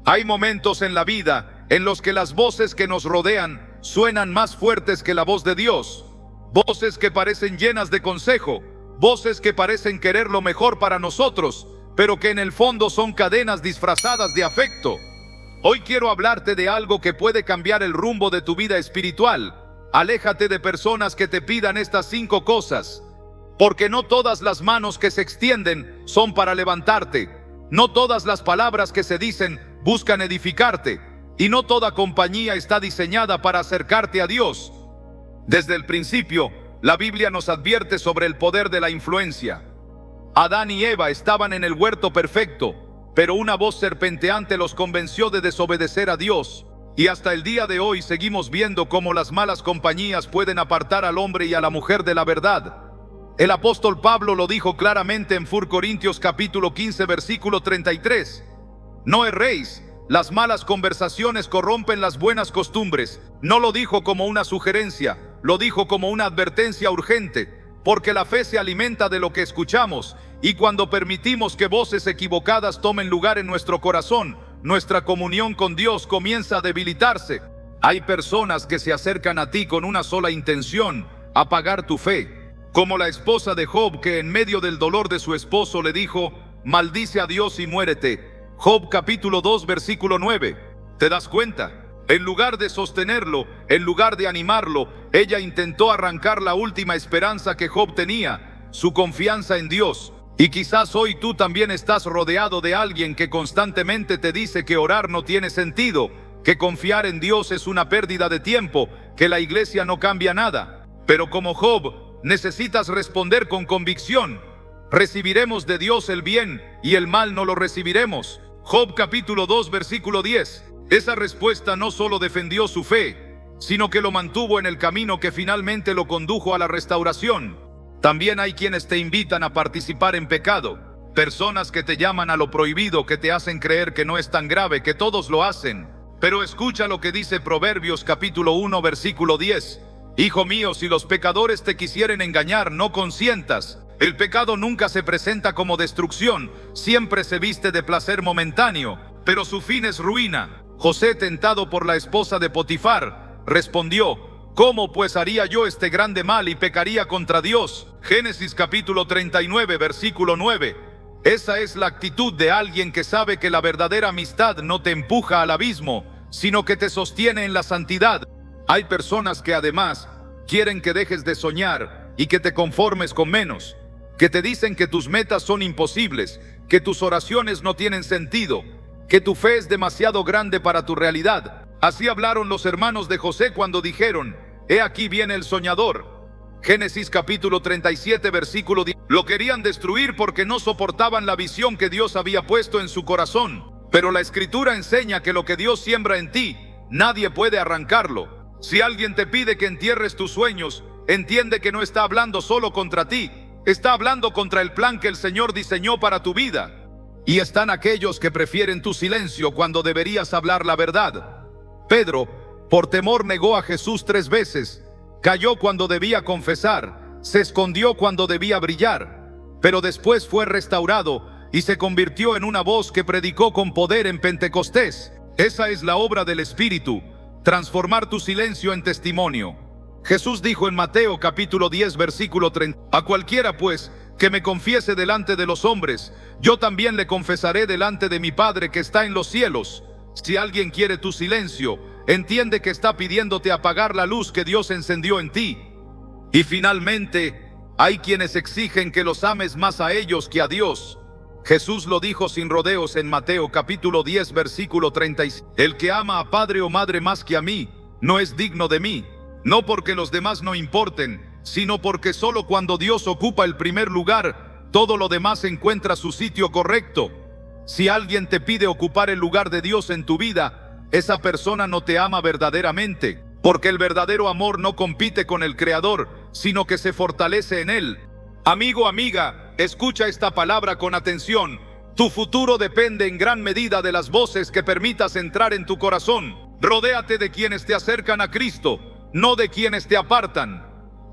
Hay momentos en la vida en los que las voces que nos rodean suenan más fuertes que la voz de Dios. Voces que parecen llenas de consejo, voces que parecen querer lo mejor para nosotros, pero que en el fondo son cadenas disfrazadas de afecto. Hoy quiero hablarte de algo que puede cambiar el rumbo de tu vida espiritual. Aléjate de personas que te pidan estas 5 cosas, porque no todas las manos que se extienden son para levantarte, no todas las palabras que se dicen buscan edificarte, y no toda compañía está diseñada para acercarte a Dios. Desde el principio, la Biblia nos advierte sobre el poder de la influencia. Adán y Eva estaban en el huerto perfecto, pero una voz serpenteante los convenció de desobedecer a Dios. Y hasta el día de hoy seguimos viendo cómo las malas compañías pueden apartar al hombre y a la mujer de la verdad. El apóstol Pablo lo dijo claramente en 1 Corintios capítulo 15 versículo 33. No erréis, las malas conversaciones corrompen las buenas costumbres. No lo dijo como una sugerencia, lo dijo como una advertencia urgente, porque la fe se alimenta de lo que escuchamos, y cuando permitimos que voces equivocadas tomen lugar en nuestro corazón, nuestra comunión con Dios comienza a debilitarse. Hay personas que se acercan a ti con una sola intención: apagar tu fe. Como la esposa de Job, que en medio del dolor de su esposo le dijo: maldice a Dios y muérete. Job capítulo 2 versículo 9. ¿Te das cuenta? En lugar de sostenerlo, en lugar de animarlo, ella intentó arrancar la última esperanza que Job tenía, su confianza en Dios. Y quizás hoy tú también estás rodeado de alguien que constantemente te dice que orar no tiene sentido, que confiar en Dios es una pérdida de tiempo, que la iglesia no cambia nada. Pero como Job, necesitas responder con convicción: recibiremos de Dios el bien y el mal no lo recibiremos. Job capítulo 2 versículo 10. Esa respuesta no solo defendió su fe, sino que lo mantuvo en el camino que finalmente lo condujo a la restauración. También hay quienes te invitan a participar en pecado, personas que te llaman a lo prohibido, que te hacen creer que no es tan grave, que todos lo hacen. Pero escucha lo que dice Proverbios capítulo 1 versículo 10. Hijo mío, si los pecadores te quisieren engañar, no consientas. El pecado nunca se presenta como destrucción, siempre se viste de placer momentáneo, pero su fin es ruina. José, tentado por la esposa de Potifar, respondió: ¿cómo pues haría yo este grande mal y pecaría contra Dios? Génesis capítulo 39 versículo 9. Esa es la actitud de alguien que sabe que la verdadera amistad no te empuja al abismo, sino que te sostiene en la santidad. Hay personas que además quieren que dejes de soñar y que te conformes con menos, que te dicen que tus metas son imposibles, que tus oraciones no tienen sentido, que tu fe es demasiado grande para tu realidad. Así hablaron los hermanos de José cuando dijeron: he aquí viene el soñador. Génesis capítulo 37 versículo 10. Lo querían destruir porque no soportaban la visión que Dios había puesto en su corazón. Pero la Escritura enseña que lo que Dios siembra en ti, nadie puede arrancarlo. Si alguien te pide que entierres tus sueños, entiende que no está hablando solo contra ti, está hablando contra el plan que el Señor diseñó para tu vida. Y están aquellos que prefieren tu silencio cuando deberías hablar la verdad. Pedro, por temor, negó a Jesús 3 veces, cayó cuando debía confesar, se escondió cuando debía brillar, pero después fue restaurado y se convirtió en una voz que predicó con poder en Pentecostés. Esa es la obra del Espíritu, transformar tu silencio en testimonio. Jesús dijo en Mateo capítulo 10 versículo 30: a cualquiera pues que me confiese delante de los hombres, yo también le confesaré delante de mi Padre que está en los cielos. Si alguien quiere tu silencio, entiende que está pidiéndote apagar la luz que Dios encendió en ti. Y finalmente, hay quienes exigen que los ames más a ellos que a Dios. Jesús lo dijo sin rodeos en Mateo capítulo 10 versículo 36. El que ama a padre o madre más que a mí, no es digno de mí. No porque los demás no importen, sino porque solo cuando Dios ocupa el primer lugar, todo lo demás encuentra su sitio correcto. Si alguien te pide ocupar el lugar de Dios en tu vida, esa persona no te ama verdaderamente, porque el verdadero amor no compite con el Creador, sino que se fortalece en Él. Amigo, amiga, escucha esta palabra con atención. Tu futuro depende en gran medida de las voces que permitas entrar en tu corazón. Rodéate de quienes te acercan a Cristo, no de quienes te apartan.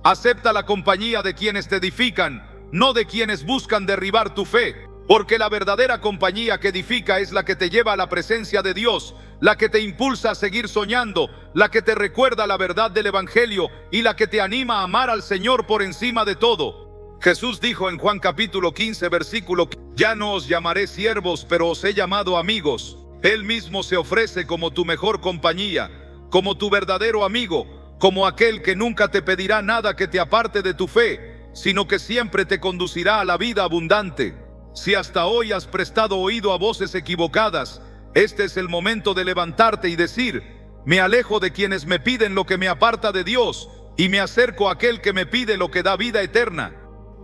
Acepta la compañía de quienes te edifican, no de quienes buscan derribar tu fe. Porque la verdadera compañía que edifica es la que te lleva a la presencia de Dios, la que te impulsa a seguir soñando, la que te recuerda la verdad del Evangelio y la que te anima a amar al Señor por encima de todo. Jesús dijo en Juan capítulo 15, versículo: ya no os llamaré siervos, pero os he llamado amigos. Él mismo se ofrece como tu mejor compañía, como tu verdadero amigo, como aquel que nunca te pedirá nada que te aparte de tu fe, sino que siempre te conducirá a la vida abundante. Si hasta hoy has prestado oído a voces equivocadas, este es el momento de levantarte y decir: me alejo de quienes me piden lo que me aparta de Dios, y me acerco a aquel que me pide lo que da vida eterna.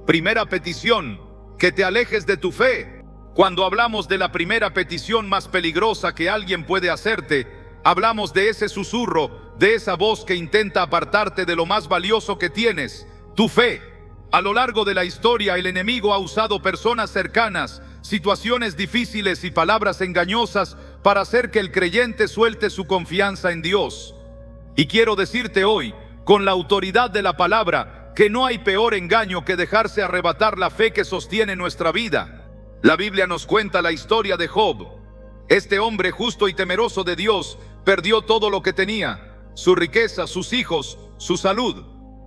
Primera petición: que te alejes de tu fe. Cuando hablamos de la primera petición más peligrosa que alguien puede hacerte, hablamos de ese susurro, de esa voz que intenta apartarte de lo más valioso que tienes, tu fe. A lo largo de la historia, el enemigo ha usado personas cercanas, situaciones difíciles y palabras engañosas para hacer que el creyente suelte su confianza en Dios. Y quiero decirte hoy, con la autoridad de la palabra, que no hay peor engaño que dejarse arrebatar la fe que sostiene nuestra vida. La Biblia nos cuenta la historia de Job. Este hombre justo y temeroso de Dios perdió todo lo que tenía: su riqueza, sus hijos, su salud.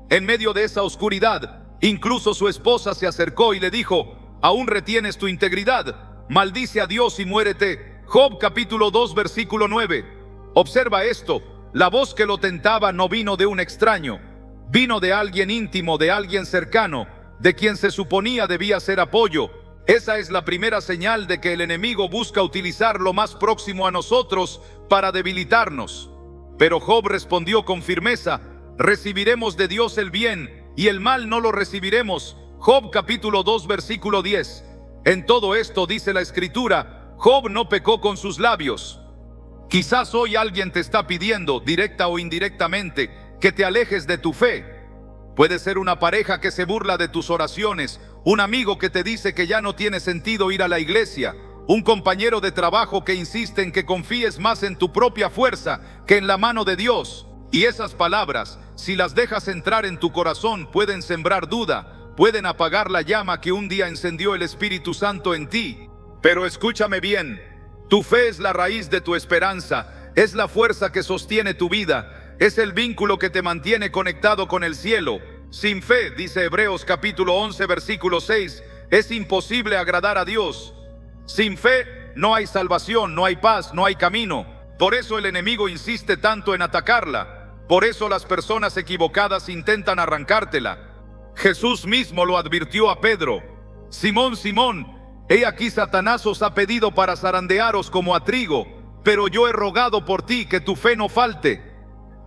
En medio de esa oscuridad, incluso su esposa se acercó y le dijo: ¿aún retienes tu integridad? Maldice a Dios y muérete. Job capítulo 2 versículo 9. Observa esto: la voz que lo tentaba no vino de un extraño, vino de alguien íntimo, de alguien cercano, de quien se suponía debía ser apoyo. Esa es la primera señal de que el enemigo busca utilizar lo más próximo a nosotros para debilitarnos. Pero Job respondió con firmeza: recibiremos de Dios el bien, y el mal no lo recibiremos. Job capítulo 2 versículo 10. En todo esto, dice la Escritura, Job no pecó con sus labios. Quizás hoy alguien te está pidiendo, directa o indirectamente, que te alejes de tu fe. Puede ser una pareja que se burla de tus oraciones, un amigo que te dice que ya no tiene sentido ir a la iglesia, un compañero de trabajo que insiste en que confíes más en tu propia fuerza que en la mano de Dios. Y esas palabras, si las dejas entrar en tu corazón, pueden sembrar duda, pueden apagar la llama que un día encendió el Espíritu Santo en ti. Pero escúchame bien, tu fe es la raíz de tu esperanza, es la fuerza que sostiene tu vida, es el vínculo que te mantiene conectado con el cielo. Sin fe, dice Hebreos capítulo 11 versículo 6, es imposible agradar a Dios. Sin fe no hay salvación, no hay paz, no hay camino. Por eso el enemigo insiste tanto en atacarla. Por eso las personas equivocadas intentan arrancártela. Jesús mismo lo advirtió a Pedro: Simón, Simón, he aquí Satanás os ha pedido para zarandearos como a trigo, pero yo he rogado por ti que tu fe no falte.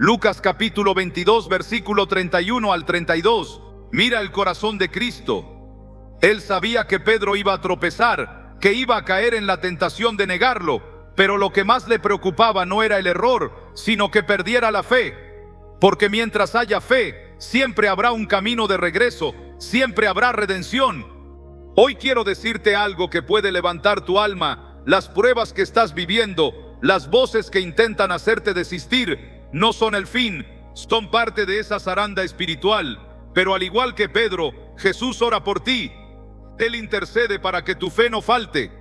Lucas capítulo 22 versículo 31 al 32. Mira el corazón de Cristo. Él sabía que Pedro iba a tropezar, que iba a caer en la tentación de negarlo, pero lo que más le preocupaba no era el error, sino que perdiera la fe. Porque mientras haya fe, siempre habrá un camino de regreso, siempre habrá redención. Hoy quiero decirte algo que puede levantar tu alma. Las pruebas que estás viviendo, las voces que intentan hacerte desistir, no son el fin, son parte de esa zaranda espiritual. Pero al igual que Pedro, Jesús ora por ti. Él intercede para que tu fe no falte.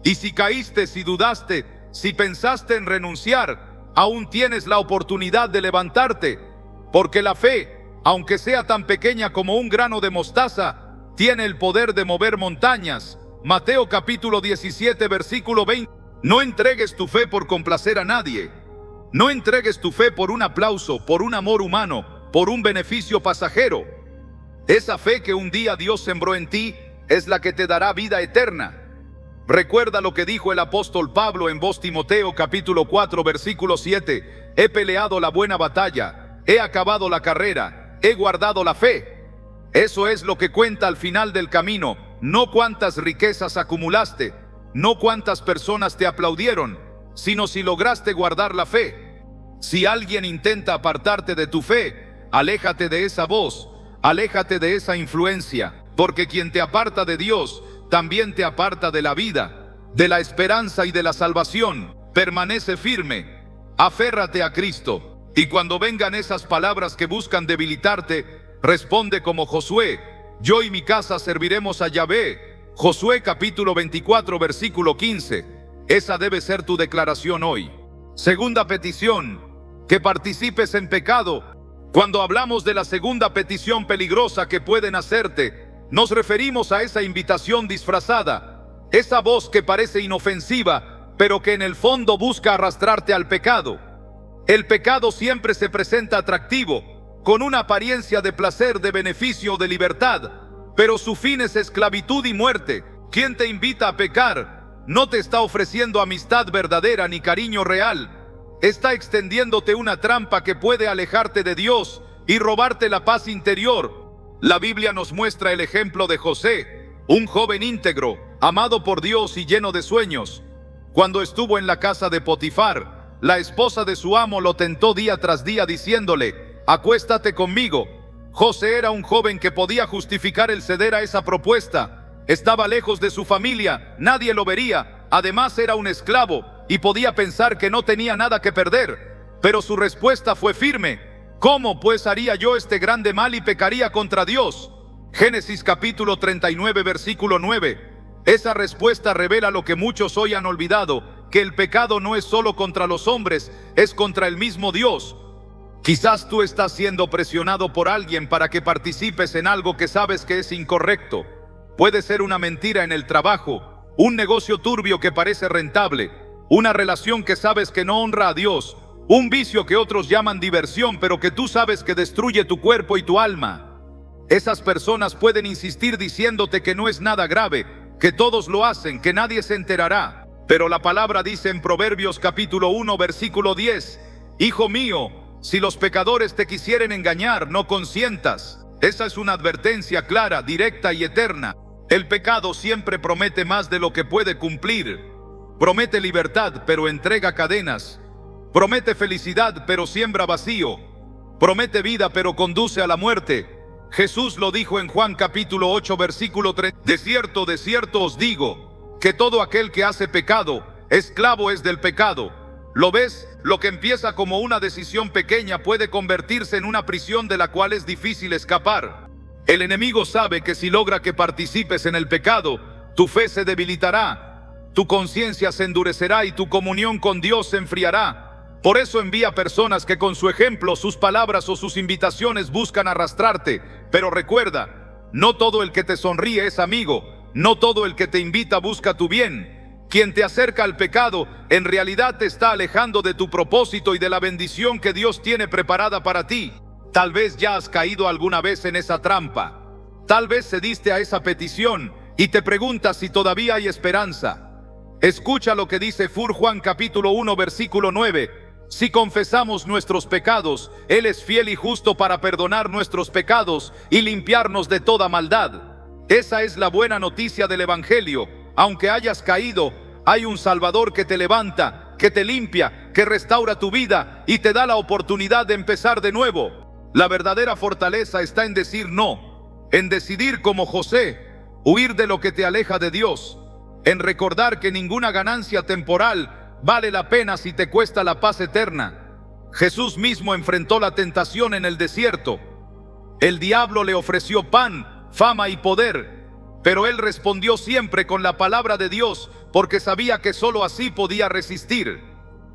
Y si caíste, si dudaste, si pensaste en renunciar, aún tienes la oportunidad de levantarte. Porque la fe, aunque sea tan pequeña como un grano de mostaza, tiene el poder de mover montañas. Mateo capítulo 17 versículo 20. No entregues tu fe por complacer a nadie. No entregues tu fe por un aplauso, por un amor humano, por un beneficio pasajero. Esa fe que un día Dios sembró en ti es la que te dará vida eterna. Recuerda lo que dijo el apóstol Pablo en 2 Timoteo capítulo 4 versículo 7. He peleado la buena batalla, he acabado la carrera, he guardado la fe. Eso es lo que cuenta al final del camino, no cuántas riquezas acumulaste, no cuántas personas te aplaudieron, sino si lograste guardar la fe. Si alguien intenta apartarte de tu fe, aléjate de esa voz, aléjate de esa influencia, porque quien te aparta de Dios, también te aparta de la vida, de la esperanza y de la salvación. Permanece firme, aférrate a Cristo, y cuando vengan esas palabras que buscan debilitarte, responde como Josué: yo y mi casa serviremos a Yahvé. Josué capítulo 24 versículo 15. Esa debe ser tu declaración hoy. Segunda petición, que participes en pecado. Cuando hablamos de la segunda petición peligrosa que pueden hacerte, nos referimos a esa invitación disfrazada, esa voz que parece inofensiva, pero que en el fondo busca arrastrarte al pecado. El pecado siempre se presenta atractivo, con una apariencia de placer, de beneficio, de libertad, pero su fin es esclavitud y muerte. Quien te invita a pecar no te está ofreciendo amistad verdadera ni cariño real. Está extendiéndote una trampa que puede alejarte de Dios y robarte la paz interior. La Biblia nos muestra el ejemplo de José, un joven íntegro, amado por Dios y lleno de sueños. Cuando estuvo en la casa de Potifar, la esposa de su amo lo tentó día tras día diciéndole: acuéstate conmigo. José era un joven que podía justificar el ceder a esa propuesta. Estaba lejos de su familia, nadie lo vería, además era un esclavo y podía pensar que no tenía nada que perder. Pero su respuesta fue firme: ¿cómo pues haría yo este grande mal y pecaría contra Dios? Génesis capítulo 39 versículo 9. Esa respuesta revela lo que muchos hoy han olvidado, que el pecado no es solo contra los hombres, es contra el mismo Dios. Quizás tú estás siendo presionado por alguien para que participes en algo que sabes que es incorrecto. Puede ser una mentira en el trabajo, un negocio turbio que parece rentable, una relación que sabes que no honra a Dios, un vicio que otros llaman diversión, pero que tú sabes que destruye tu cuerpo y tu alma. Esas personas pueden insistir diciéndote que no es nada grave, que todos lo hacen, que nadie se enterará. Pero la palabra dice en Proverbios capítulo 1 versículo 10: Hijo mío, si los pecadores te quisieren engañar, no consientas. Esa es una advertencia clara, directa y eterna. El pecado siempre promete más de lo que puede cumplir. Promete libertad, pero entrega cadenas. Promete felicidad, pero siembra vacío. Promete vida, pero conduce a la muerte. Jesús lo dijo en Juan capítulo 8 versículo 3: de cierto os digo, que todo aquel que hace pecado, esclavo es del pecado. ¿Lo ves? Lo que empieza como una decisión pequeña puede convertirse en una prisión de la cual es difícil escapar. El enemigo sabe que si logra que participes en el pecado, tu fe se debilitará, tu conciencia se endurecerá y tu comunión con Dios se enfriará. Por eso envía personas que con su ejemplo, sus palabras o sus invitaciones buscan arrastrarte. Pero recuerda, no todo el que te sonríe es amigo, no todo el que te invita busca tu bien. Quien te acerca al pecado, en realidad te está alejando de tu propósito y de la bendición que Dios tiene preparada para ti. Tal vez ya has caído alguna vez en esa trampa. Tal vez cediste a esa petición y te preguntas si todavía hay esperanza. Escucha lo que dice Juan capítulo 1 versículo 9. Si confesamos nuestros pecados, Él es fiel y justo para perdonar nuestros pecados y limpiarnos de toda maldad. Esa es la buena noticia del Evangelio. Aunque hayas caído, hay un Salvador que te levanta, que te limpia, que restaura tu vida y te da la oportunidad de empezar de nuevo. La verdadera fortaleza está en decir no, en decidir como José, huir de lo que te aleja de Dios, en recordar que ninguna ganancia temporal vale la pena si te cuesta la paz eterna. Jesús mismo enfrentó la tentación en el desierto. El diablo le ofreció pan, fama y poder, pero él respondió siempre con la palabra de Dios, porque sabía que solo así podía resistir.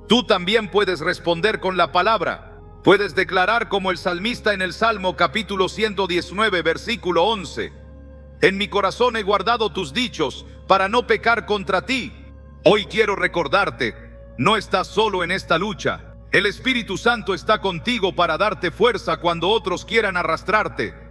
Tú también puedes responder con la palabra. Puedes declarar como el salmista en el Salmo capítulo 119 versículo 11: en mi corazón he guardado tus dichos para no pecar contra ti. Hoy quiero recordarte, no estás solo en esta lucha. El Espíritu Santo está contigo para darte fuerza cuando otros quieran arrastrarte.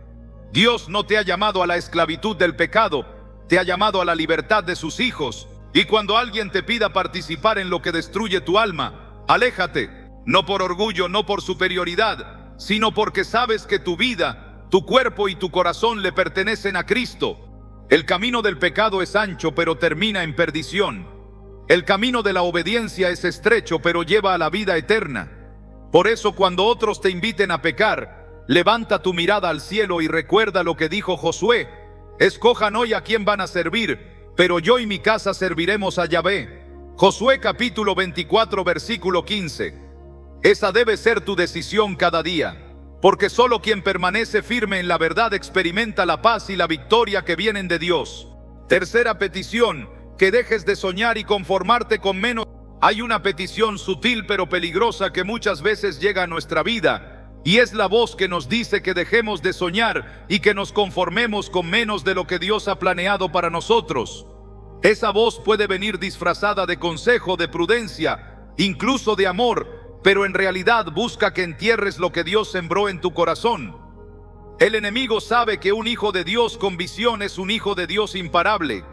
Dios no te ha llamado a la esclavitud del pecado, te ha llamado a la libertad de sus hijos. Y cuando alguien te pida participar en lo que destruye tu alma, aléjate. No por orgullo, no por superioridad, sino porque sabes que tu vida, tu cuerpo y tu corazón le pertenecen a Cristo. El camino del pecado es ancho, pero termina en perdición. El camino de la obediencia es estrecho, pero lleva a la vida eterna. Por eso, cuando otros te inviten a pecar, levanta tu mirada al cielo y recuerda lo que dijo Josué: escojan hoy a quién van a servir, pero yo y mi casa serviremos a Yahvé. Josué capítulo 24 versículo 15. Esa debe ser tu decisión cada día, porque solo quien permanece firme en la verdad experimenta la paz y la victoria que vienen de Dios. Tercera petición, que dejes de soñar y conformarte con menos. Hay una petición sutil pero peligrosa que muchas veces llega a nuestra vida, y es la voz que nos dice que dejemos de soñar y que nos conformemos con menos de lo que Dios ha planeado para nosotros. Esa voz puede venir disfrazada de consejo, de prudencia, incluso de amor, pero en realidad busca que entierres lo que Dios sembró en tu corazón. El enemigo sabe que un hijo de Dios con visión es un hijo de Dios imparable.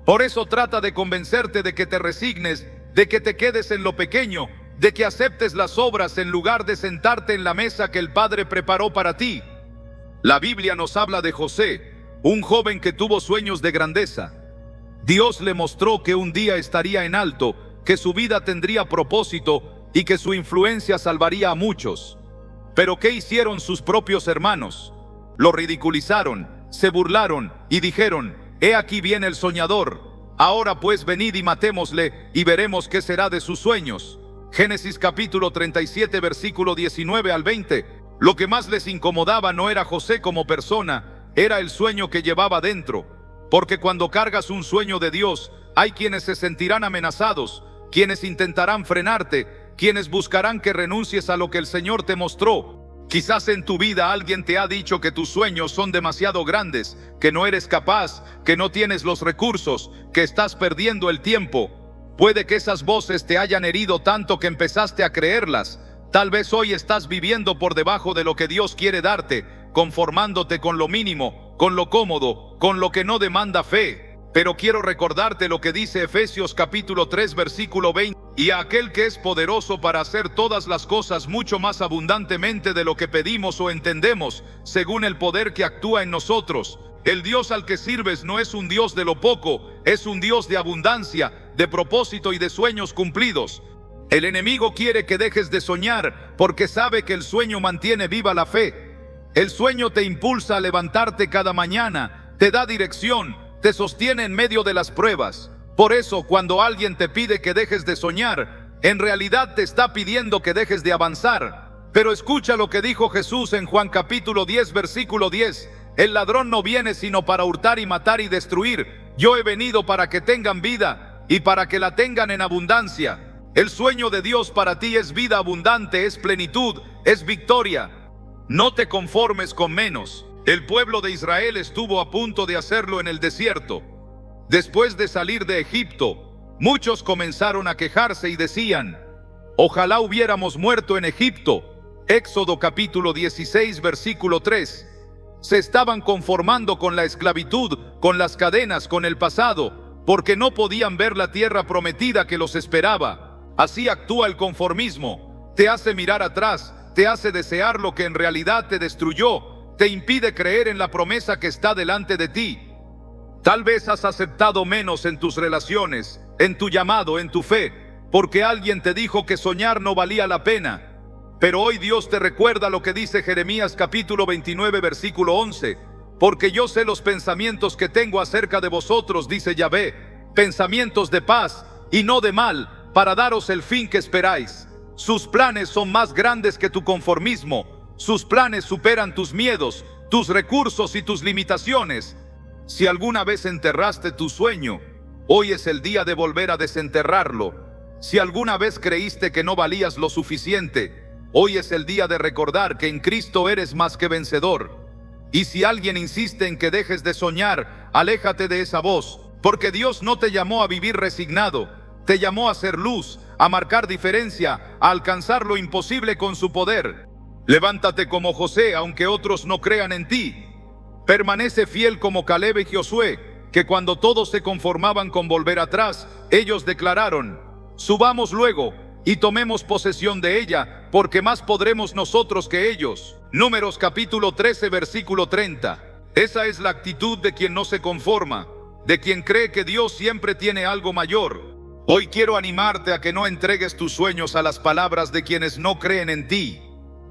Por eso trata de convencerte de que te resignes, de que te quedes en lo pequeño, de que aceptes las obras en lugar de sentarte en la mesa que el Padre preparó para ti. La Biblia nos habla de José, un joven que tuvo sueños de grandeza. Dios le mostró que un día estaría en alto, que su vida tendría propósito y que su influencia salvaría a muchos. Pero ¿qué hicieron sus propios hermanos? Lo ridiculizaron, se burlaron y dijeron: «He aquí viene el soñador. Ahora pues venid y matémosle y veremos qué será de sus sueños». Génesis capítulo 37 versículo 19 al 20. Lo que más les incomodaba no era José como persona, era el sueño que llevaba dentro. Porque cuando cargas un sueño de Dios, hay quienes se sentirán amenazados, quienes intentarán frenarte, quienes buscarán que renuncies a lo que el Señor te mostró. Quizás en tu vida alguien te ha dicho que tus sueños son demasiado grandes, que no eres capaz, que no tienes los recursos, que estás perdiendo el tiempo. Puede que esas voces te hayan herido tanto que empezaste a creerlas. Tal vez hoy estás viviendo por debajo de lo que Dios quiere darte, conformándote con lo mínimo, con lo cómodo, con lo que no demanda fe. Pero quiero recordarte lo que dice Efesios capítulo 3 versículo 20. Y a aquel que es poderoso para hacer todas las cosas mucho más abundantemente de lo que pedimos o entendemos, según el poder que actúa en nosotros. El Dios al que sirves no es un Dios de lo poco, es un Dios de abundancia, de propósito y de sueños cumplidos. El enemigo quiere que dejes de soñar porque sabe que el sueño mantiene viva la fe. El sueño te impulsa a levantarte cada mañana, te da dirección, te sostiene en medio de las pruebas. Por eso, cuando alguien te pide que dejes de soñar, en realidad te está pidiendo que dejes de avanzar. Pero escucha lo que dijo Jesús en Juan capítulo 10 versículo 10. El ladrón no viene sino para hurtar y matar y destruir. Yo he venido para que tengan vida y para que la tengan en abundancia. El sueño de Dios para ti es vida abundante, es plenitud, es victoria. No te conformes con menos. El pueblo de Israel estuvo a punto de hacerlo en el desierto. Después de salir de Egipto, muchos comenzaron a quejarse y decían: «Ojalá hubiéramos muerto en Egipto». Éxodo capítulo 16 versículo 3. Se estaban conformando con la esclavitud, con las cadenas, con el pasado, porque no podían ver la tierra prometida que los esperaba. Así actúa el conformismo. Te hace mirar atrás, te hace desear lo que en realidad te destruyó, te impide creer en la promesa que está delante de ti. Tal vez has aceptado menos en tus relaciones, en tu llamado, en tu fe, porque alguien te dijo que soñar no valía la pena. Pero hoy Dios te recuerda lo que dice Jeremías capítulo 29 versículo 11. Porque yo sé los pensamientos que tengo acerca de vosotros, dice Yahvé, pensamientos de paz y no de mal, para daros el fin que esperáis. Sus planes son más grandes que tu conformismo, sus planes superan tus miedos, tus recursos y tus limitaciones. Si alguna vez enterraste tu sueño, hoy es el día de volver a desenterrarlo. Si alguna vez creíste que no valías lo suficiente, hoy es el día de recordar que en Cristo eres más que vencedor. Y si alguien insiste en que dejes de soñar, aléjate de esa voz, porque Dios no te llamó a vivir resignado, te llamó a ser luz, a marcar diferencia, a alcanzar lo imposible con su poder. Levántate como José, aunque otros no crean en ti. Permanece fiel como Caleb y Josué, que cuando todos se conformaban con volver atrás, ellos declararon: «Subamos luego y tomemos posesión de ella, porque más podremos nosotros que ellos». Números capítulo 13 versículo 30. Esa es la actitud de quien no se conforma, de quien cree que Dios siempre tiene algo mayor. Hoy quiero animarte a que no entregues tus sueños a las palabras de quienes no creen en ti.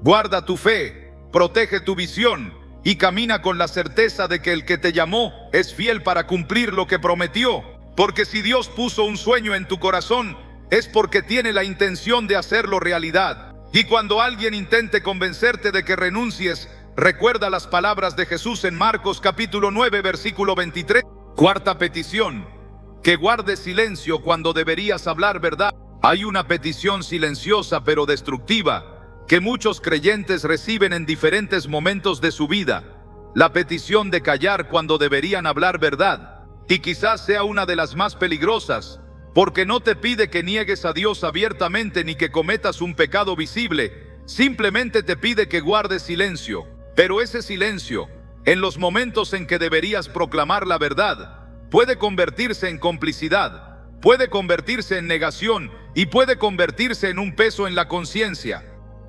Guarda tu fe, protege tu visión y camina con la certeza de que el que te llamó es fiel para cumplir lo que prometió. Porque si Dios puso un sueño en tu corazón, es porque tiene la intención de hacerlo realidad. Y cuando alguien intente convencerte de que renuncies, recuerda las palabras de Jesús en Marcos capítulo 9 versículo 23. Cuarta petición: que guardes silencio cuando deberías hablar verdad. Hay una petición silenciosa pero destructiva que muchos creyentes reciben en diferentes momentos de su vida: la petición de callar cuando deberían hablar verdad. Y quizás sea una de las más peligrosas, porque no te pide que niegues a Dios abiertamente ni que cometas un pecado visible, simplemente te pide que guardes silencio. Pero ese silencio, en los momentos en que deberías proclamar la verdad, puede convertirse en complicidad, puede convertirse en negación y puede convertirse en un peso en la conciencia.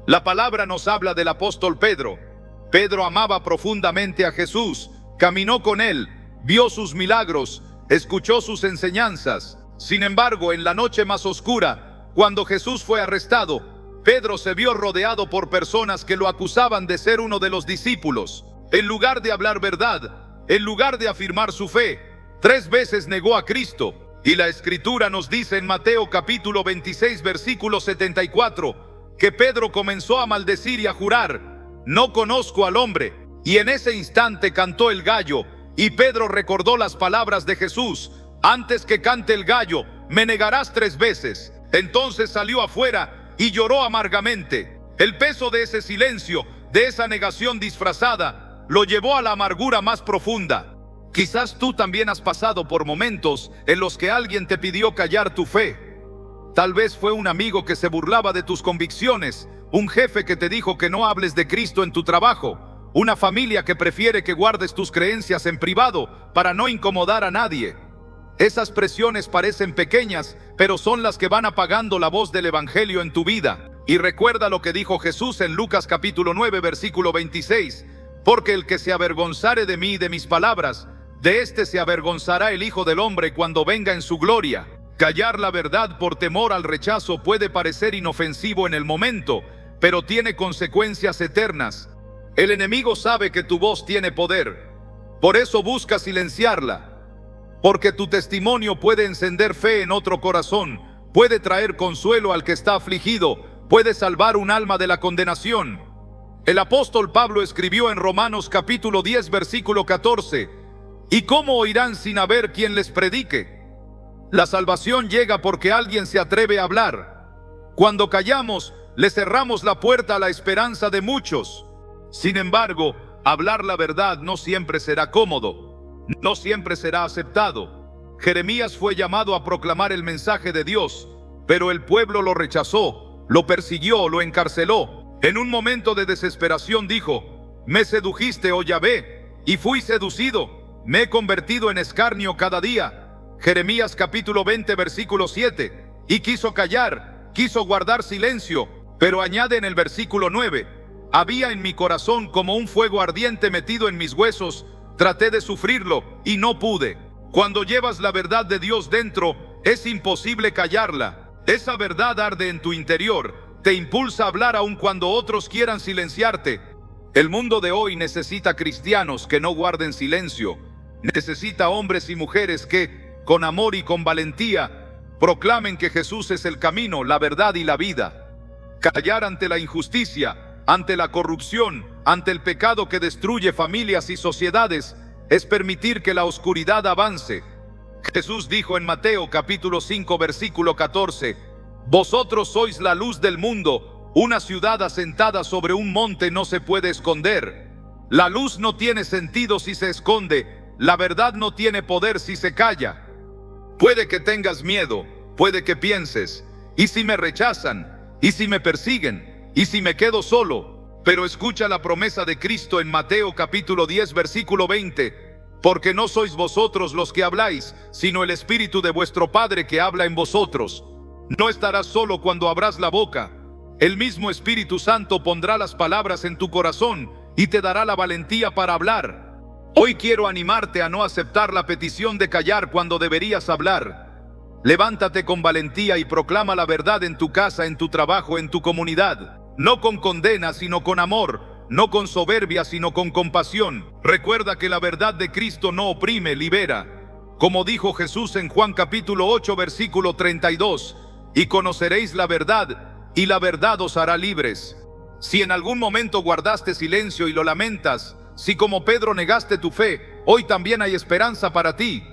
La palabra nos habla del apóstol Pedro. Pedro amaba profundamente a Jesús, caminó con él, vio sus milagros, escuchó sus enseñanzas. Sin embargo, en la noche más oscura, cuando Jesús fue arrestado, Pedro se vio rodeado por personas que lo acusaban de ser uno de los discípulos. En lugar de hablar verdad, en lugar de afirmar su fe, 3 veces negó a Cristo. Y la Escritura nos dice en Mateo capítulo 26 versículo 74 que Pedro comenzó a maldecir y a jurar: no conozco al hombre. Y en ese instante cantó el gallo, y Pedro recordó las palabras de Jesús: antes que cante el gallo, me negarás 3 veces. Entonces salió afuera y lloró amargamente. El peso de ese silencio, de esa negación disfrazada, lo llevó a la amargura más profunda. Quizás tú también has pasado por momentos en los que alguien te pidió callar tu fe. Tal vez fue un amigo que se burlaba de tus convicciones, un jefe que te dijo que no hables de Cristo en tu trabajo, una familia que prefiere que guardes tus creencias en privado para no incomodar a nadie. Esas presiones parecen pequeñas, pero son las que van apagando la voz del evangelio en tu vida. Y recuerda lo que dijo Jesús en Lucas capítulo 9 versículo 26: porque el que se avergonzare de mí y de mis palabras, de éste se avergonzará el Hijo del Hombre cuando venga en su gloria. Callar la verdad por temor al rechazo puede parecer inofensivo en el momento, pero tiene consecuencias eternas. El enemigo sabe que tu voz tiene poder, por eso busca silenciarla. Porque tu testimonio puede encender fe en otro corazón, puede traer consuelo al que está afligido, puede salvar un alma de la condenación. El apóstol Pablo escribió en Romanos capítulo 10 versículo 14: ¿y cómo oirán sin haber quien les predique? La salvación llega porque alguien se atreve a hablar. Cuando callamos, le cerramos la puerta a la esperanza de muchos. Sin embargo, hablar la verdad no siempre será cómodo, no siempre será aceptado. Jeremías fue llamado a proclamar el mensaje de Dios, pero el pueblo lo rechazó, lo persiguió, lo encarceló. En un momento de desesperación dijo: me sedujiste, oh Yahvé, y fui seducido, me he convertido en escarnio cada día. Jeremías capítulo 20 versículo 7. Y quiso callar, quiso guardar silencio, pero añade en el versículo 9: había en mi corazón como un fuego ardiente metido en mis huesos, traté de sufrirlo y no pude. Cuando llevas la verdad de Dios dentro, es imposible callarla. Esa verdad arde en tu interior, te impulsa a hablar aun cuando otros quieran silenciarte. El mundo de hoy necesita cristianos que no guarden silencio. Necesita hombres y mujeres que, con amor y con valentía, proclamen que Jesús es el camino, la verdad y la vida. Callar ante la injusticia, ante la corrupción, ante el pecado que destruye familias y sociedades, es permitir que la oscuridad avance. Jesús dijo en Mateo capítulo 5 versículo 14: vosotros sois la luz del mundo. Una ciudad asentada sobre un monte no se puede esconder. La luz no tiene sentido si se esconde. La verdad no tiene poder si se calla. Puede que tengas miedo, puede que pienses: ¿y si me rechazan? ¿Y si me persiguen? ¿Y si me quedo solo? Pero escucha la promesa de Cristo en Mateo capítulo 10 versículo 20: porque no sois vosotros los que habláis, sino el Espíritu de vuestro Padre que habla en vosotros. No estarás solo cuando abras la boca. El mismo Espíritu Santo pondrá las palabras en tu corazón y te dará la valentía para hablar. Hoy quiero animarte a no aceptar la petición de callar cuando deberías hablar. Levántate con valentía y proclama la verdad en tu casa, en tu trabajo, en tu comunidad. No con condena, sino con amor. No con soberbia, sino con compasión. Recuerda que la verdad de Cristo no oprime, libera. Como dijo Jesús en Juan capítulo 8 versículo 32: y conoceréis la verdad, y la verdad os hará libres. Si en algún momento guardaste silencio y lo lamentas, si como Pedro negaste tu fe, hoy también hay esperanza para ti.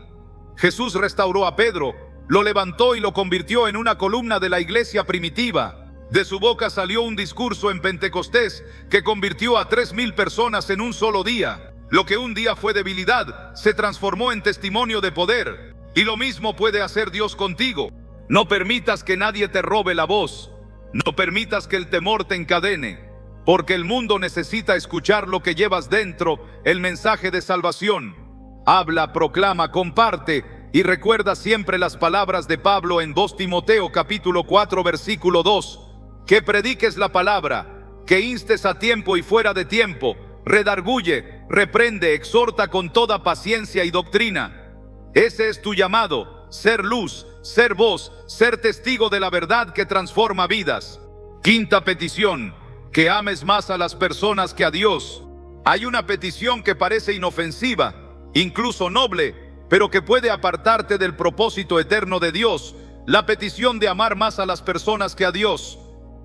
Jesús restauró a Pedro, lo levantó y lo convirtió en una columna de la iglesia primitiva. De su boca salió un discurso en Pentecostés que convirtió a 3,000 personas en un solo día. Lo que un día fue debilidad se transformó en testimonio de poder. Y lo mismo puede hacer Dios contigo. No permitas que nadie te robe la voz. No permitas que el temor te encadene, porque el mundo necesita escuchar lo que llevas dentro, el mensaje de salvación. Habla, proclama, comparte y recuerda siempre las palabras de Pablo en 2 Timoteo capítulo 4 versículo 2. Que prediques la palabra, que instes a tiempo y fuera de tiempo, redarguye, reprende, exhorta con toda paciencia y doctrina. Ese es tu llamado, ser luz, ser voz, ser testigo de la verdad que transforma vidas. Quinta petición, que ames más a las personas que a Dios. Hay una petición que parece inofensiva, incluso noble, pero que puede apartarte del propósito eterno de Dios, la petición de amar más a las personas que a Dios.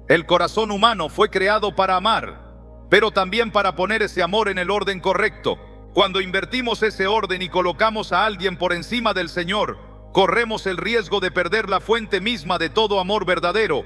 El corazón humano fue creado para amar, pero también para poner ese amor en el orden correcto. Cuando invertimos ese orden y colocamos a alguien por encima del Señor, corremos el riesgo de perder la fuente misma de todo amor verdadero.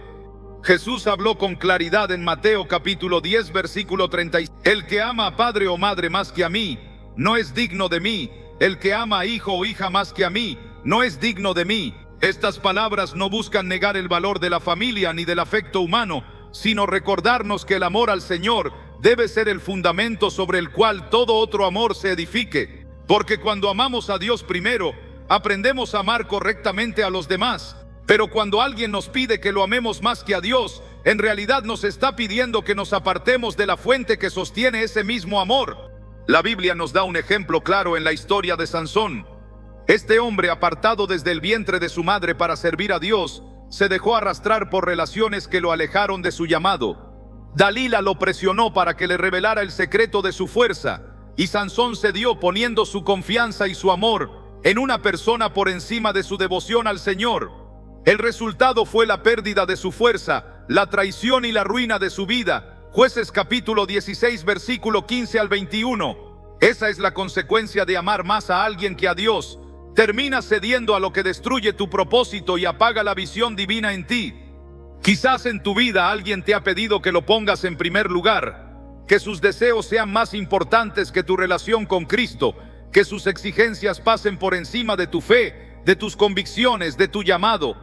Jesús habló con claridad en Mateo capítulo 10 versículo 36. El que ama a padre o madre más que a mí, no es digno de mí. El que ama a hijo o hija más que a mí, no es digno de mí. Estas palabras no buscan negar el valor de la familia ni del afecto humano, sino recordarnos que el amor al Señor debe ser el fundamento sobre el cual todo otro amor se edifique. Porque cuando amamos a Dios primero, aprendemos a amar correctamente a los demás. Pero cuando alguien nos pide que lo amemos más que a Dios, en realidad nos está pidiendo que nos apartemos de la fuente que sostiene ese mismo amor. La Biblia nos da un ejemplo claro en la historia de Sansón. Este hombre, apartado desde el vientre de su madre para servir a Dios, se dejó arrastrar por relaciones que lo alejaron de su llamado. Dalila lo presionó para que le revelara el secreto de su fuerza, y Sansón cedió poniendo su confianza y su amor en una persona por encima de su devoción al Señor. El resultado fue la pérdida de su fuerza, la traición y la ruina de su vida. Jueces capítulo 16 versículo 15 al 21. Esa es la consecuencia de amar más a alguien que a Dios. Terminas cediendo a lo que destruye tu propósito y apaga la visión divina en ti. Quizás en tu vida alguien te ha pedido que lo pongas en primer lugar, que sus deseos sean más importantes que tu relación con Cristo, que sus exigencias pasen por encima de tu fe, de tus convicciones, de tu llamado.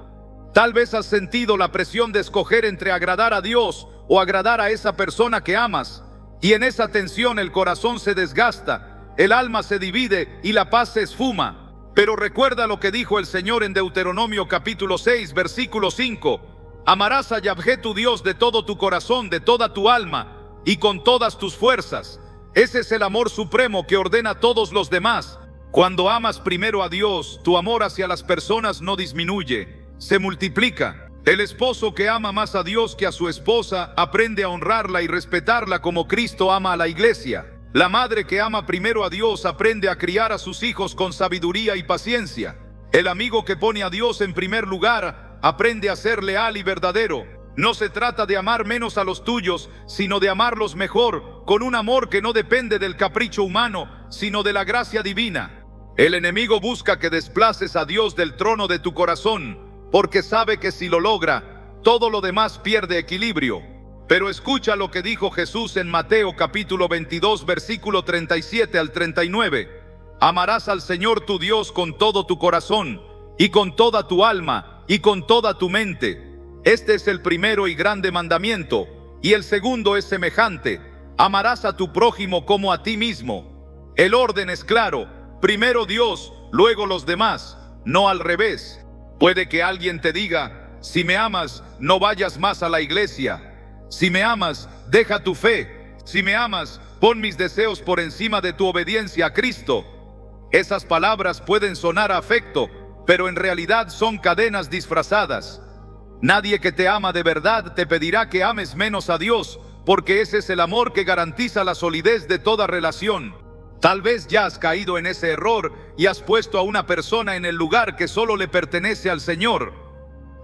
Tal vez has sentido la presión de escoger entre agradar a Dios o agradar a esa persona que amas, y en esa tensión el corazón se desgasta, el alma se divide y la paz se esfuma. Pero recuerda lo que dijo el Señor en Deuteronomio capítulo 6 versículo 5. Amarás a Yahvé tu Dios de todo tu corazón, de toda tu alma y con todas tus fuerzas. Ese es el amor supremo que ordena a todos los demás. Cuando amas primero a Dios, tu amor hacia las personas no disminuye, se multiplica. El esposo que ama más a Dios que a su esposa aprende a honrarla y respetarla como Cristo ama a la iglesia. La madre que ama primero a Dios aprende a criar a sus hijos con sabiduría y paciencia. El amigo que pone a Dios en primer lugar aprende a ser leal y verdadero. No se trata de amar menos a los tuyos, sino de amarlos mejor, con un amor que no depende del capricho humano, sino de la gracia divina. El enemigo busca que desplaces a Dios del trono de tu corazón, porque sabe que si lo logra, todo lo demás pierde equilibrio. Pero escucha lo que dijo Jesús en Mateo capítulo 22 versículo 37 al 39. Amarás al Señor tu Dios con todo tu corazón, y con toda tu alma, y con toda tu mente. Este es el primero y grande mandamiento, y el segundo es semejante: amarás a tu prójimo como a ti mismo. El orden es claro: primero Dios, luego los demás, no al revés. Puede que alguien te diga: si me amas, no vayas más a la iglesia. Si me amas, deja tu fe. Si me amas, pon mis deseos por encima de tu obediencia a Cristo. Esas palabras pueden sonar a afecto, pero en realidad son cadenas disfrazadas. Nadie que te ama de verdad te pedirá que ames menos a Dios, porque ese es el amor que garantiza la solidez de toda relación. Tal vez ya has caído en ese error y has puesto a una persona en el lugar que solo le pertenece al Señor.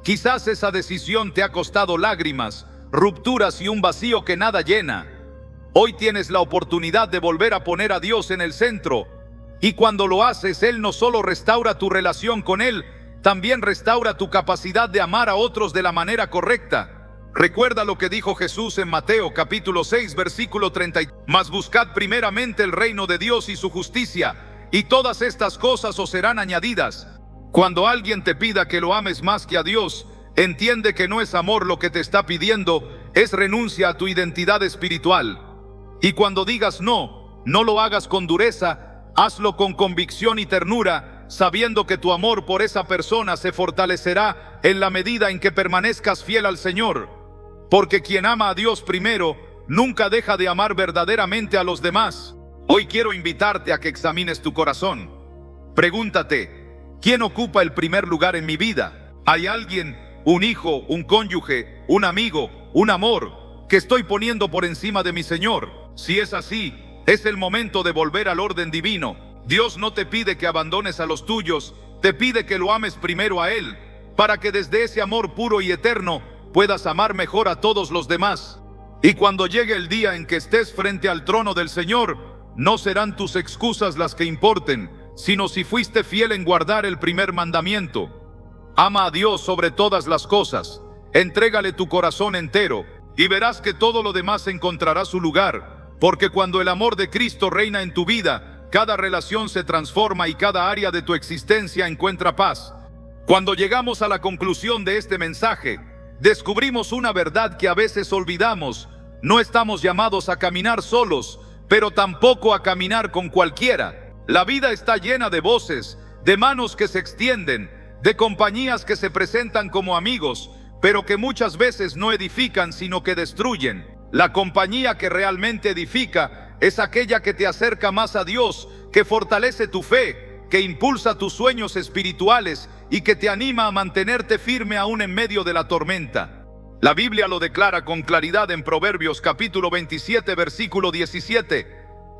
Quizás esa decisión te ha costado lágrimas, rupturas y un vacío que nada llena. Hoy tienes la oportunidad de volver a poner a Dios en el centro. Y cuando lo haces, Él no solo restaura tu relación con Él, también restaura tu capacidad de amar a otros de la manera correcta. Recuerda lo que dijo Jesús en Mateo capítulo 6 versículo 30. Mas buscad primeramente el reino de Dios y su justicia, y todas estas cosas os serán añadidas. Cuando alguien te pida que lo ames más que a Dios, entiende que no es amor lo que te está pidiendo, es renuncia a tu identidad espiritual. Y cuando digas no, no lo hagas con dureza, hazlo con convicción y ternura, sabiendo que tu amor por esa persona se fortalecerá en la medida en que permanezcas fiel al Señor. Porque quien ama a Dios primero, nunca deja de amar verdaderamente a los demás. Hoy quiero invitarte a que examines tu corazón. Pregúntate, ¿quién ocupa el primer lugar en mi vida? ¿Hay alguien, un hijo, un cónyuge, un amigo, un amor, que estoy poniendo por encima de mi Señor? Si es así, es el momento de volver al orden divino. Dios no te pide que abandones a los tuyos, te pide que lo ames primero a Él, para que desde ese amor puro y eterno puedas amar mejor a todos los demás. Y cuando llegue el día en que estés frente al trono del Señor, no serán tus excusas las que importen, sino si fuiste fiel en guardar el primer mandamiento. Ama a Dios sobre todas las cosas, entrégale tu corazón entero, y verás que todo lo demás encontrará su lugar, porque cuando el amor de Cristo reina en tu vida, cada relación se transforma y cada área de tu existencia encuentra paz. Cuando llegamos a la conclusión de este mensaje, descubrimos una verdad que a veces olvidamos. No estamos llamados a caminar solos, pero tampoco a caminar con cualquiera. La vida está llena de voces, de manos que se extienden, de compañías que se presentan como amigos, pero que muchas veces no edifican sino que destruyen. La compañía que realmente edifica es aquella que te acerca más a Dios, que fortalece tu fe, que impulsa tus sueños espirituales y que te anima a mantenerte firme aún en medio de la tormenta. La Biblia lo declara con claridad en Proverbios capítulo 27 versículo 17.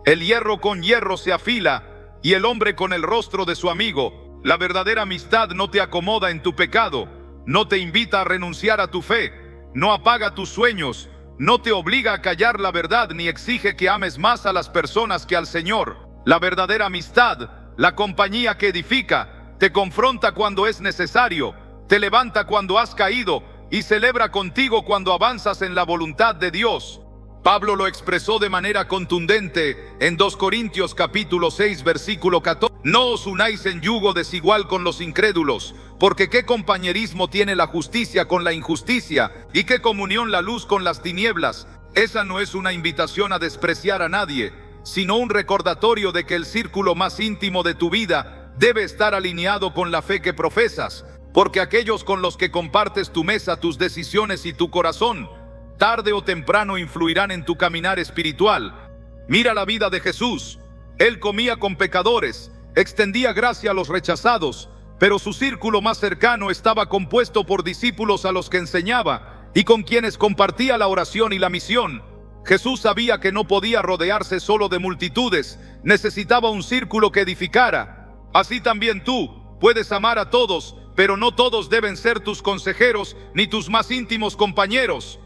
El hierro con hierro se afila, y el hombre con el rostro de su amigo. La verdadera amistad no te acomoda en tu pecado, no te invita a renunciar a tu fe, no apaga tus sueños, no te obliga a callar la verdad ni exige que ames más a las personas que al Señor. La verdadera amistad, la compañía que edifica, te confronta cuando es necesario, te levanta cuando has caído y celebra contigo cuando avanzas en la voluntad de Dios. Pablo lo expresó de manera contundente en 2 Corintios capítulo 6 versículo 14. No os unáis en yugo desigual con los incrédulos, porque qué compañerismo tiene la justicia con la injusticia, y qué comunión la luz con las tinieblas. Esa no es una invitación a despreciar a nadie, sino un recordatorio de que el círculo más íntimo de tu vida debe estar alineado con la fe que profesas, porque aquellos con los que compartes tu mesa, tus decisiones y tu corazón, tarde o temprano influirán en tu caminar espiritual. Mira la vida de Jesús. Él comía con pecadores, extendía gracia a los rechazados, pero su círculo más cercano estaba compuesto por discípulos a los que enseñaba y con quienes compartía la oración y la misión. Jesús sabía que no podía rodearse solo de multitudes, necesitaba un círculo que edificara. Así también tú puedes amar a todos, pero no todos deben ser tus consejeros ni tus más íntimos compañeros.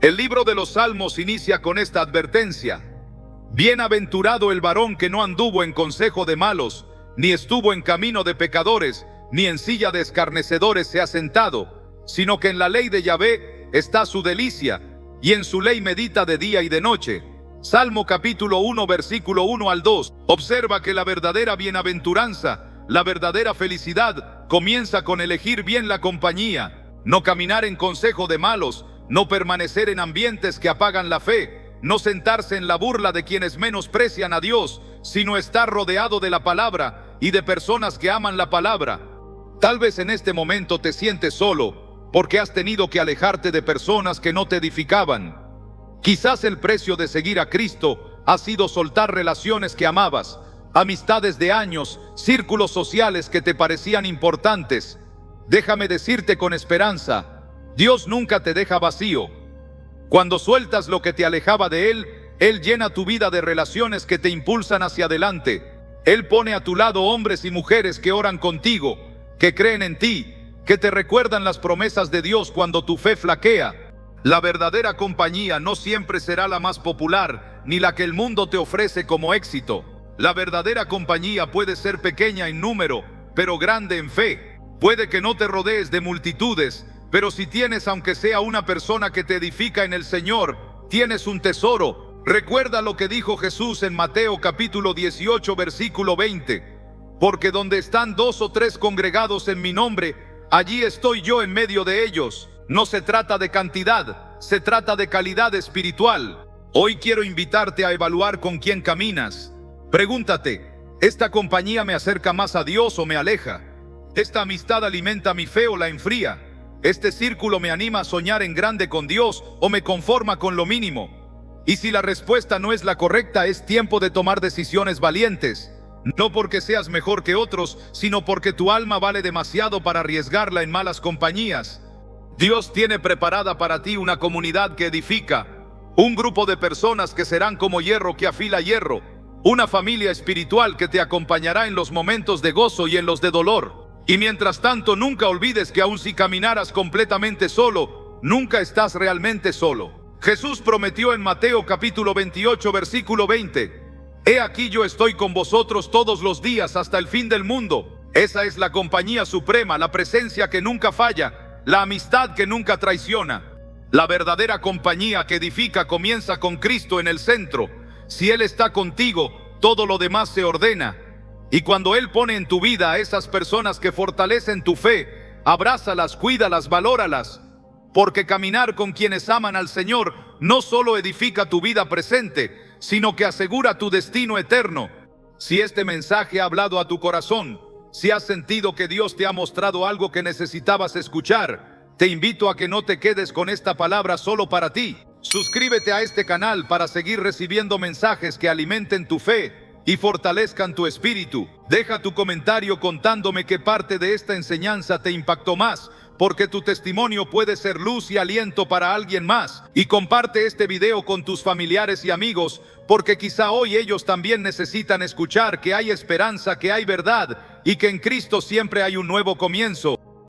El libro de los Salmos inicia con esta advertencia: bienaventurado el varón que no anduvo en consejo de malos, ni estuvo en camino de pecadores, ni en silla de escarnecedores se ha sentado, sino que en la ley de Yahvé está su delicia, y en su ley medita de día y de noche. Salmo capítulo 1 versículo 1 al 2. Observa que la verdadera bienaventuranza, la verdadera felicidad, comienza con elegir bien la compañía, no caminar en consejo de malos, no permanecer en ambientes que apagan la fe, no sentarse en la burla de quienes menosprecian a Dios, sino estar rodeado de la palabra y de personas que aman la palabra. Tal vez en este momento te sientes solo, porque has tenido que alejarte de personas que no te edificaban. Quizás el precio de seguir a Cristo ha sido soltar relaciones que amabas, amistades de años, círculos sociales que te parecían importantes. Déjame decirte con esperanza, Dios nunca te deja vacío. Cuando sueltas lo que te alejaba de Él, Él llena tu vida de relaciones que te impulsan hacia adelante. Él pone a tu lado hombres y mujeres que oran contigo, que creen en ti, que te recuerdan las promesas de Dios cuando tu fe flaquea. La verdadera compañía no siempre será la más popular, ni la que el mundo te ofrece como éxito. La verdadera compañía puede ser pequeña en número, pero grande en fe. Puede que no te rodees de multitudes, pero si tienes aunque sea una persona que te edifica en el Señor, tienes un tesoro. Recuerda lo que dijo Jesús en Mateo capítulo 18 versículo 20. Porque donde están 2 o 3 congregados en mi nombre, allí estoy yo en medio de ellos. No se trata de cantidad, se trata de calidad espiritual. Hoy quiero invitarte a evaluar con quién caminas. Pregúntate, ¿esta compañía me acerca más a Dios o me aleja? ¿Esta amistad alimenta mi fe o la enfría? ¿Este círculo me anima a soñar en grande con Dios o me conforma con lo mínimo? Y si la respuesta no es la correcta, es tiempo de tomar decisiones valientes. No porque seas mejor que otros, sino porque tu alma vale demasiado para arriesgarla en malas compañías. Dios tiene preparada para ti una comunidad que edifica, un grupo de personas que serán como hierro que afila hierro, una familia espiritual que te acompañará en los momentos de gozo y en los de dolor. Y mientras tanto, nunca olvides que aun si caminaras completamente solo, nunca estás realmente solo. Jesús prometió en Mateo capítulo 28 versículo 20: He aquí yo estoy con vosotros todos los días hasta el fin del mundo. Esa es la compañía suprema, la presencia que nunca falla, la amistad que nunca traiciona. La verdadera compañía que edifica comienza con Cristo en el centro. Si Él está contigo, todo lo demás se ordena. Y cuando Él pone en tu vida a esas personas que fortalecen tu fe, abrázalas, cuídalas, valóralas. Porque caminar con quienes aman al Señor no solo edifica tu vida presente, sino que asegura tu destino eterno. Si este mensaje ha hablado a tu corazón, si has sentido que Dios te ha mostrado algo que necesitabas escuchar, te invito a que no te quedes con esta palabra solo para ti. Suscríbete a este canal para seguir recibiendo mensajes que alimenten tu fe y fortalezcan tu espíritu. Deja tu comentario contándome qué parte de esta enseñanza te impactó más, porque tu testimonio puede ser luz y aliento para alguien más. Y comparte este video con tus familiares y amigos, porque quizá hoy ellos también necesitan escuchar que hay esperanza, que hay verdad y que en Cristo siempre hay un nuevo comienzo.